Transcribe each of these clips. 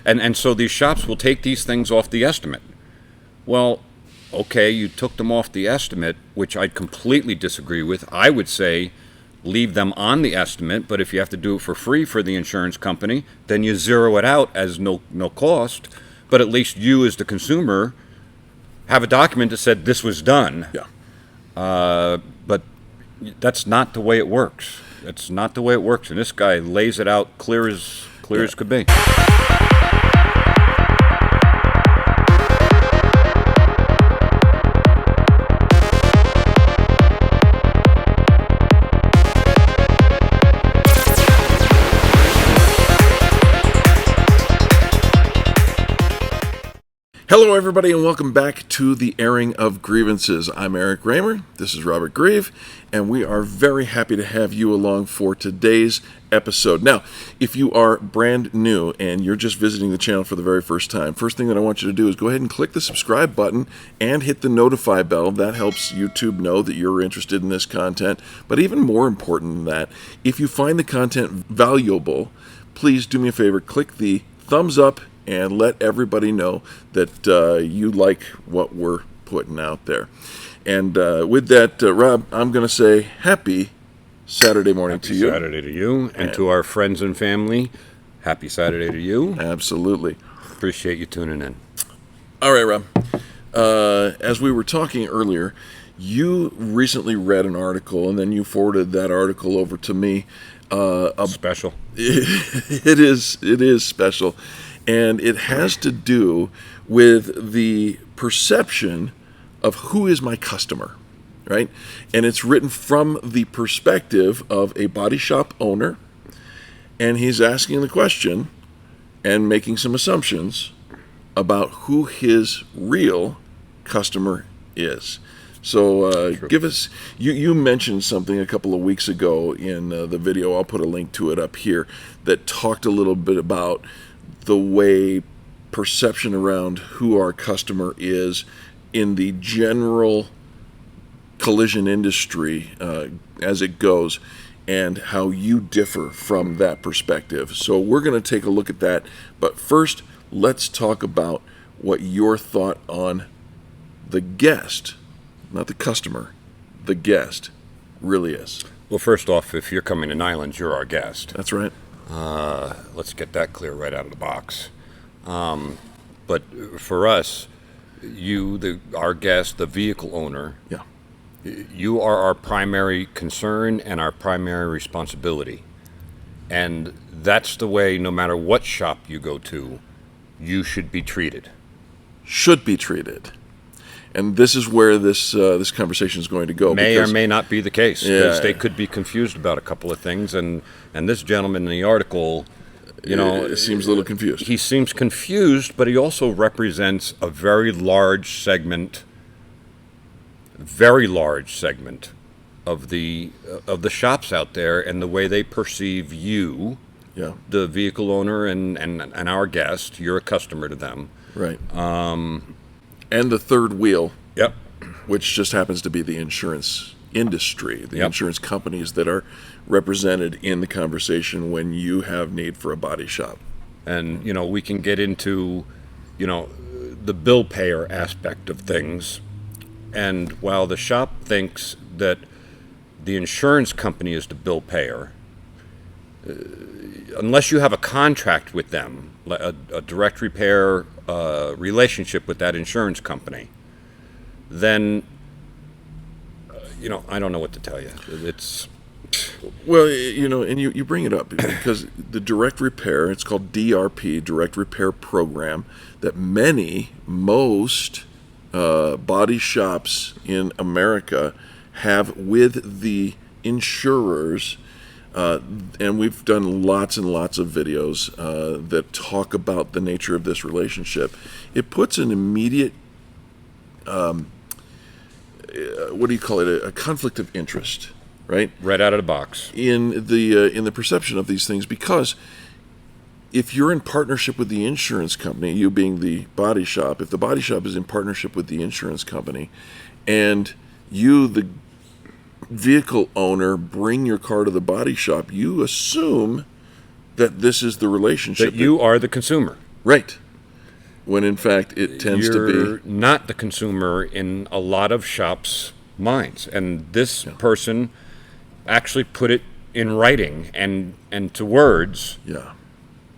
And so these shops will take these things off the estimate. Well, okay, you took them off the estimate, which I completely disagree with. I would say leave them on the estimate, but if you have to do it for free for the insurance company, then you zero it out as no cost. But at least you, as the consumer, have a document that said this was done. Yeah. But that's not the way it works. That's not the way it works. And this guy lays it out clear as could be. Hello, everybody, and welcome back to the airing of Grievances. I'm Eric Reamer. This is Robert Grieve, and we are very happy to have you along for today's episode. Now, if you are brand new and you're just visiting the channel for the very first time, first thing that I want you to do is go ahead and click the subscribe button and hit the notify bell. That helps YouTube know that you're interested in this content. But even more important than that, if you find the content valuable, please do me a favor, click the thumbs up and let everybody know that you like what we're putting out there. And with that, Rob, I'm going to say happy Saturday morning to you. Happy Saturday to you, and to our friends and family, happy Saturday to you. Absolutely. Appreciate you tuning in. All right, Rob. As we were talking earlier, you recently read an article, and then you forwarded that article over to me. Special. It is special. And it has to do with the perception of who is my customer, right? And it's written from the perspective of a body shop owner, and he's asking the question and making some assumptions about who his real customer is. So give us, you mentioned something a couple of weeks ago in the video, I'll put a link to it up here, that talked a little bit about the way perception around who our customer is in the general collision industry as it goes, and how you differ from that perspective. So we're going to take a look at that. But first, let's talk about what your thought on the guest, not the customer, the guest, really is. Well, first off, if you're coming to Nylund, you're our guest. That's right. Let's get that clear right out of the box. But for us, our guest, the vehicle owner, yeah, you are our primary concern and our primary responsibility. And that's the way, no matter what shop you go to, you should be treated. Should be treated. And this is where this conversation is going to go. May or may not be the case, because they could be confused about a couple of things. And this gentleman in the article, it seems a little confused. He seems confused, but he also represents a very large segment of the shops out there, and the way they perceive you, the vehicle owner, and our guest. You're a customer to them, right? And the third wheel, yep, which just happens to be the insurance industry, the insurance companies that are represented in the conversation when you have need for a body shop. And, we can get into, the bill payer aspect of things. And while the shop thinks that the insurance company is the bill payer, unless you have a contract with them, a direct repair relationship with that insurance company, then, I don't know what to tell you. It's... Well, and you bring it up because the direct repair, it's called DRP, Direct Repair Program, that most body shops in America have with the insurers. And we've done lots and lots of videos that talk about the nature of this relationship. It puts an immediate, what do you call it, a conflict of interest, right? Right out of the box. In the perception of these things, because if you're in partnership with the insurance company, you being the body shop, if the body shop is in partnership with the insurance company, and you, the vehicle owner, bring your car to the body shop, you assume that this is the relationship. That you are the consumer. Right. When in fact it tends to You're be. not the consumer in a lot of shops' minds. And this person actually put it in writing and to words Yeah.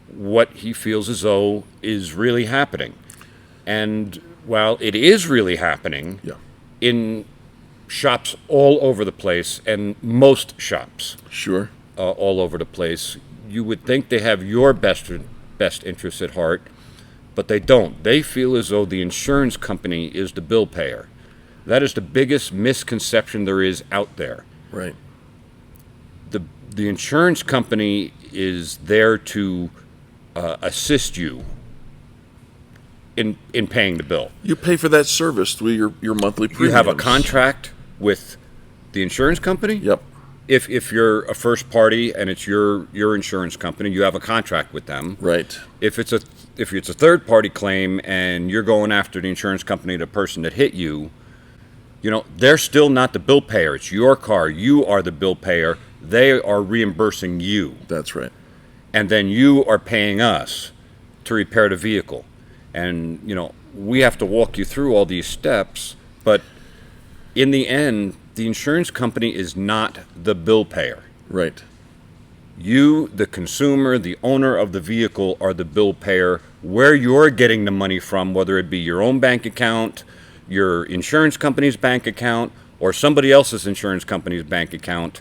what he feels as though is really happening. And while it is really happening Yeah. in shops all over the place, and most shops Sure. all over the place, you would think they have your best interests at heart, but they don't. They feel as though the insurance company is the bill payer. That is the biggest misconception there is out there. Right. The insurance company is there to assist you in paying the bill. You pay for that service through your monthly premiums. You have a contract with the insurance company. Yep. If you're a first party and it's your insurance company, you have a contract with them. Right. If it's a third party claim and you're going after the insurance company, the person that hit you, they're still not the bill payer. It's your car. You are the bill payer. They are reimbursing you. That's right. And then you are paying us to repair the vehicle. And, we have to walk you through all these steps, but in the end, the insurance company is not the bill payer. Right. You, the consumer, the owner of the vehicle, are the bill payer. Where you're getting the money from, whether it be your own bank account, your insurance company's bank account, or somebody else's insurance company's bank account,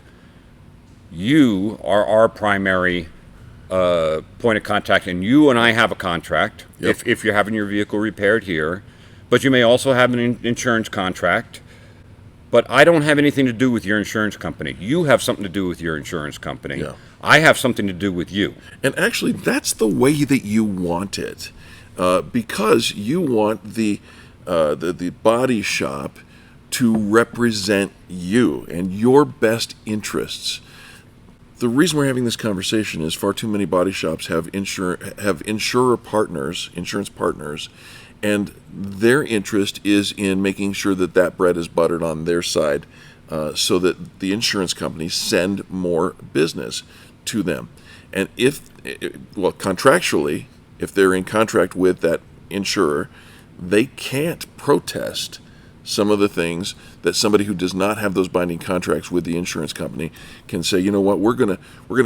you are our primary point of contact, and you and I have a contract. Yep. If you're having your vehicle repaired here, but you may also have an insurance contract. But I don't have anything to do with your insurance company. You have something to do with your insurance company. Yeah. I have something to do with you. And actually, that's the way that you want it, because you want the body shop to represent you and your best interests. The reason we're having this conversation is far too many body shops have insurance partners, and their interest is in making sure that bread is buttered on their side, so that the insurance companies send more business to them. And contractually, if they're in contract with that insurer, they can't protest some of the things that somebody who does not have those binding contracts with the insurance company can say, you know what, we're gonna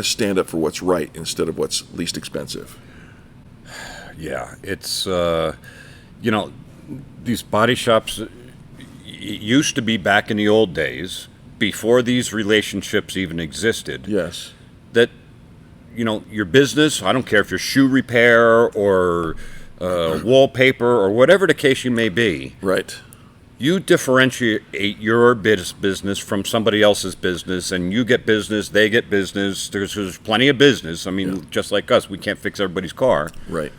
stand up for what's right instead of what's least expensive. Yeah, it's these body shops, it used to be back in the old days, before these relationships even existed. Yes. That your business, I don't care if you're shoe repair or wallpaper or whatever the case you may be. Right. You differentiate your business from somebody else's business, and you get business, they get business. There's plenty of business. I mean, just like us, we can't fix everybody's car. Right.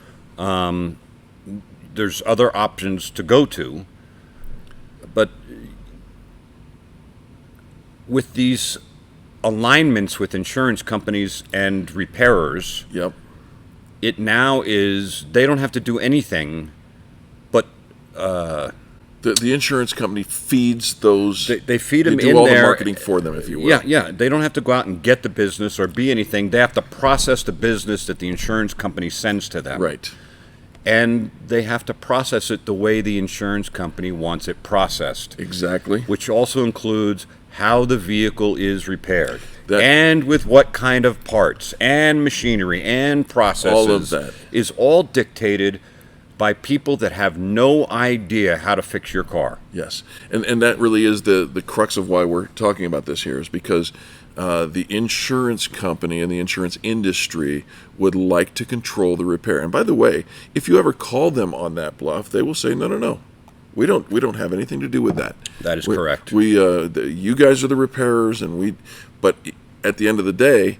There's other options to go to. But with these alignments with insurance companies and repairers, Yep. it now is they don't have to do anything but The insurance company feeds those. they feed them They do in all there. the marketing for them, if you will. Yeah. They don't have to go out and get the business or be anything. They have to process the business that the insurance company sends to them. Right. And they have to process it the way the insurance company wants it processed. Exactly. Which also includes how the vehicle is repaired. That- and with what kind of parts and machinery and processes. All of that. Is all dictated by people that have no idea how to fix your car. Yes, and that really is the crux of why we're talking about this here, is because the insurance company and the insurance industry would like to control the repair. And by the way, if you ever call them on that bluff, they will say, no. We don't have anything to do with that. That is correct. You guys are the repairers, but at the end of the day,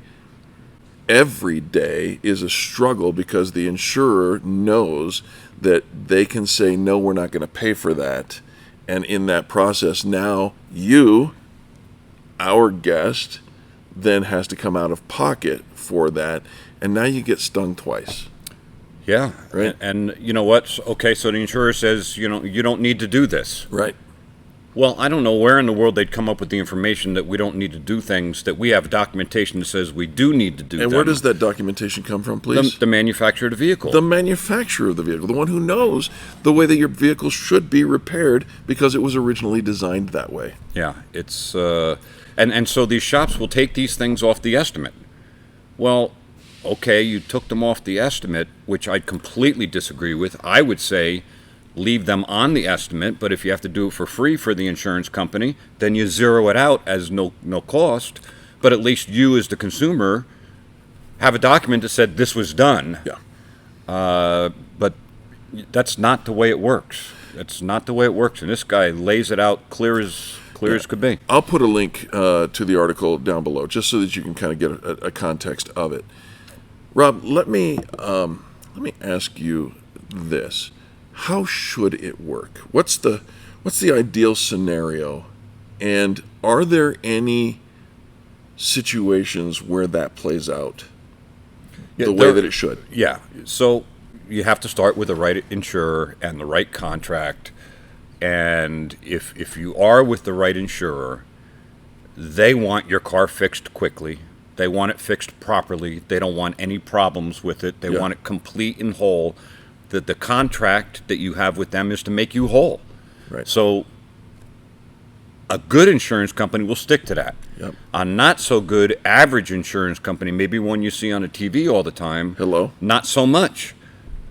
every day is a struggle, because the insurer knows that they can say, no, we're not going to pay for that. And in that process, now you, our guest, then has to come out of pocket for that. And now you get stung twice. Yeah. Right. And you know what? Okay, so the insurer says, you don't need to do this. Right. Well, I don't know where in the world they'd come up with the information that we don't need to do things, that we have documentation that says we do need to do them. And where does that documentation come from, please? The manufacturer of the vehicle. The manufacturer of the vehicle, the one who knows the way that your vehicle should be repaired because it was originally designed that way. Yeah, it's and so these shops will take these things off the estimate. Well, okay, you took them off the estimate, which I completely disagree with. I would say leave them on the estimate, but if you have to do it for free for the insurance company, then you zero it out as no cost. But at least you, as the consumer, have a document that said this was done. Yeah. But that's not the way it works. That's not the way it works. And this guy lays it out clear as could be. I'll put a link to the article down below just so that you can kind of get a context of it. Rob, let me ask you this. How should it work? What's the ideal scenario? And are there any situations where that plays out the way that it should? Yeah. So you have to start with the right insurer and the right contract. And if you are with the right insurer, they want your car fixed quickly. They want it fixed properly. They don't want any problems with it. They want it complete and whole. The contract that you have with them is to make you whole. Right. So a good insurance company will stick to that. Yep. A not so good average insurance company, maybe one you see on a TV all the time, not so much,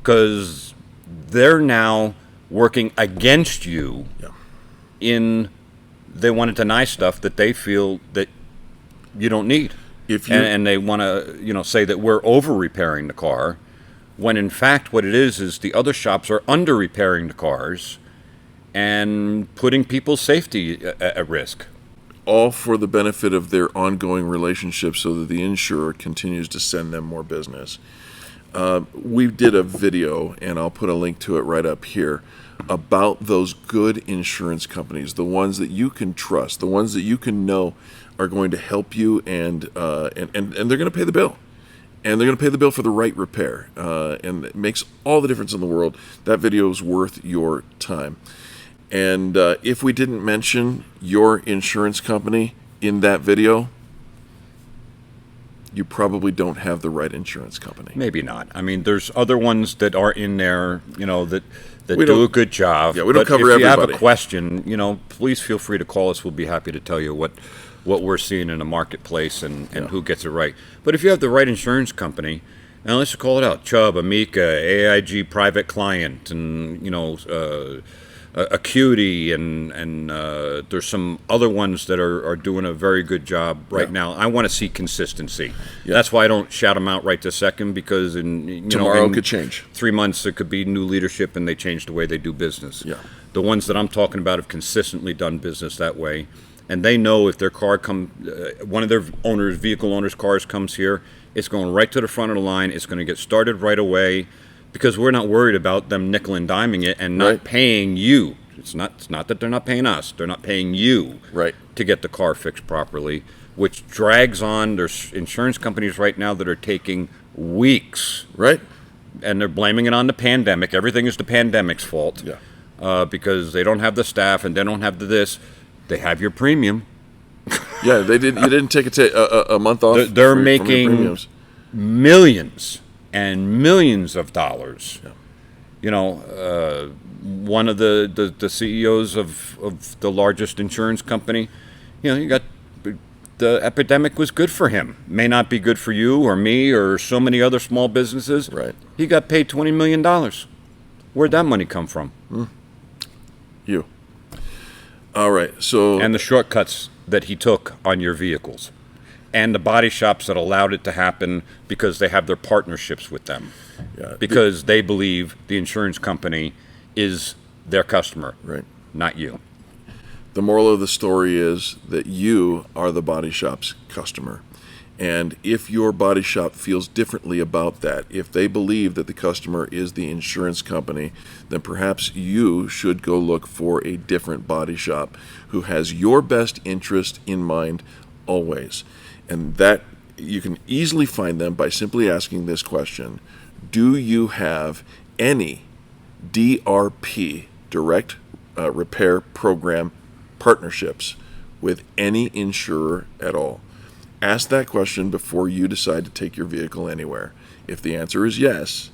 because they're now working against you. Yeah. They want to deny stuff that they feel that you don't need. And they want to say that we're over repairing the car, when in fact what it is the other shops are under repairing the cars and putting people's safety at risk. All for the benefit of their ongoing relationship so that the insurer continues to send them more business. We did a video, and I'll put a link to it right up here, about those good insurance companies, the ones that you can trust, the ones that you can know are going to help you, and they're going to pay the bill. And they're going to pay the bill for the right repair. And it makes all the difference in the world. That video is worth your time. And if we didn't mention your insurance company in that video, you probably don't have the right insurance company. Maybe not. I mean, there's other ones that are in there, that do a good job. Yeah, we don't cover everybody. If you have a question, please feel free to call us. We'll be happy to tell you what we're seeing in the marketplace and who gets it right. But if you have the right insurance company, and let's just call it out, Chubb, Amica, AIG Private Client, and Acuity, and there's some other ones that are doing a very good job right now. I want to see consistency. Yeah. That's why I don't shout them out right this second, because tomorrow could change. 3 months it could be new leadership and they change the way they do business. Yeah. The ones that I'm talking about have consistently done business that way. And they know if their car one of their vehicle owners' cars comes here, it's going right to the front of the line. It's going to get started right away, because we're not worried about them nickel and diming it and not paying you. It's not that they're not paying us. They're not paying you to get the car fixed properly, which drags on. There's insurance companies right now that are taking weeks. Right. And they're blaming it on the pandemic. Everything is the pandemic's fault. Yeah. Because they don't have the staff and they don't have this. They have your premium. Yeah, they did. You didn't take a month off. They're making millions and millions of dollars. Yeah. One of the CEOs of the largest insurance company, you got the epidemic was good for him. May not be good for you or me or so many other small businesses. Right. He got paid $20 million. Where'd that money come from? You. All right, so... And the shortcuts that he took on your vehicles. And the body shops that allowed it to happen because they have their partnerships with them. Yeah. Because they believe the insurance company is their customer, not you. The moral of the story is that you are the body shop's customer. And if your body shop feels differently about that, if they believe that the customer is the insurance company, then perhaps you should go look for a different body shop who has your best interest in mind always. And that you can easily find them by simply asking this question: do you have any DRP, direct repair program, partnerships with any insurer at all? Ask that question before you decide to take your vehicle anywhere. If the answer is yes,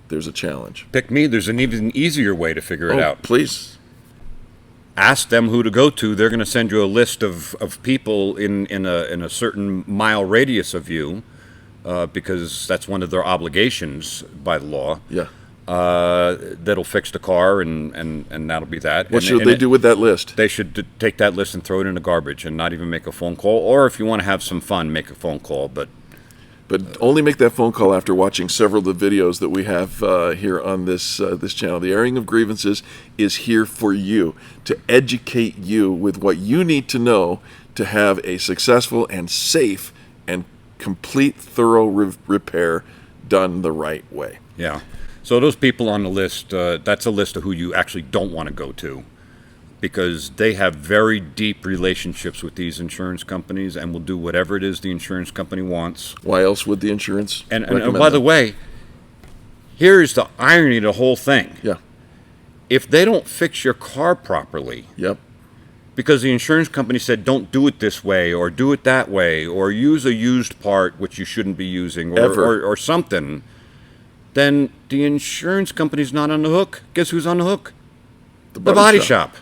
there's a challenge. Pick me. There's an even easier way to figure it out. Please. Ask them who to go to. They're going to send you a list of people in a certain mile radius of you, because that's one of their obligations by the law. Yeah. That'll fix the car, and that'll be that. What should they do with that list? They should take that list and throw it in the garbage and not even make a phone call. Or if you want to have some fun, make a phone call. But only make that phone call after watching several of the videos that we have here on this channel. The Airing of Grievances is here for you, to educate you with what you need to know to have a successful and safe and complete thorough repair done the right way. yeah. So those people on the list, that's a list of who you actually don't want to go to, because they have very deep relationships with these insurance companies and will do whatever it is the insurance company wants. Why else would the insurance And recommend by the them? way, here's the irony of the whole thing. Yeah. If they don't fix your car properly, Yep. because the insurance company said don't do it this way or do it that way or use a used part which you shouldn't be using or something, then the insurance company's not on the hook. Guess who's on the hook? The body shop.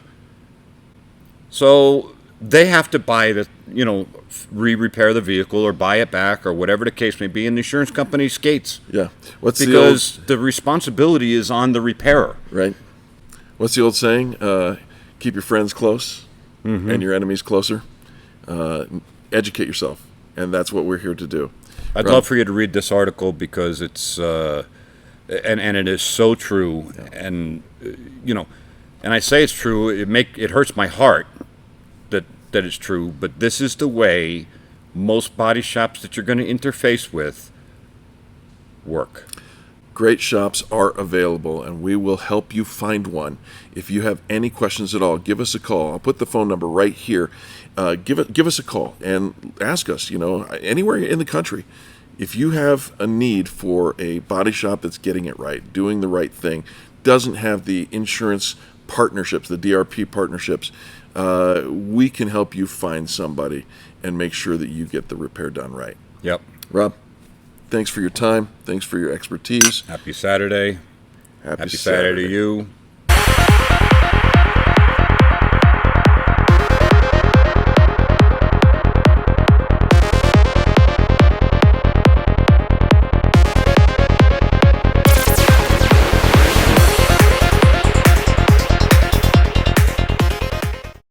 So they have to buy the, re-repair the vehicle or buy it back or whatever the case may be, and the insurance company skates. Yeah. Because the responsibility is on the repairer. Right. What's the old saying? Keep your friends close and your enemies closer. Educate yourself, and that's what we're here to do. I'd love for you to read this article because it's and it is so true, and and I say it's true. It hurts my heart that it's true, but this is the way most body shops that you're going to interface with work. Great shops are available, and we will help you find one. If you have any questions at all, give us a call. I'll put the phone number right here. Give us a call and ask us. Anywhere in the country. If you have a need for a body shop that's getting it right, doing the right thing, doesn't have the insurance partnerships, the DRP partnerships, we can help you find somebody and make sure that you get the repair done right. Yep. Rob, thanks for your time. Thanks for your expertise. Happy Saturday. Happy Saturday to you.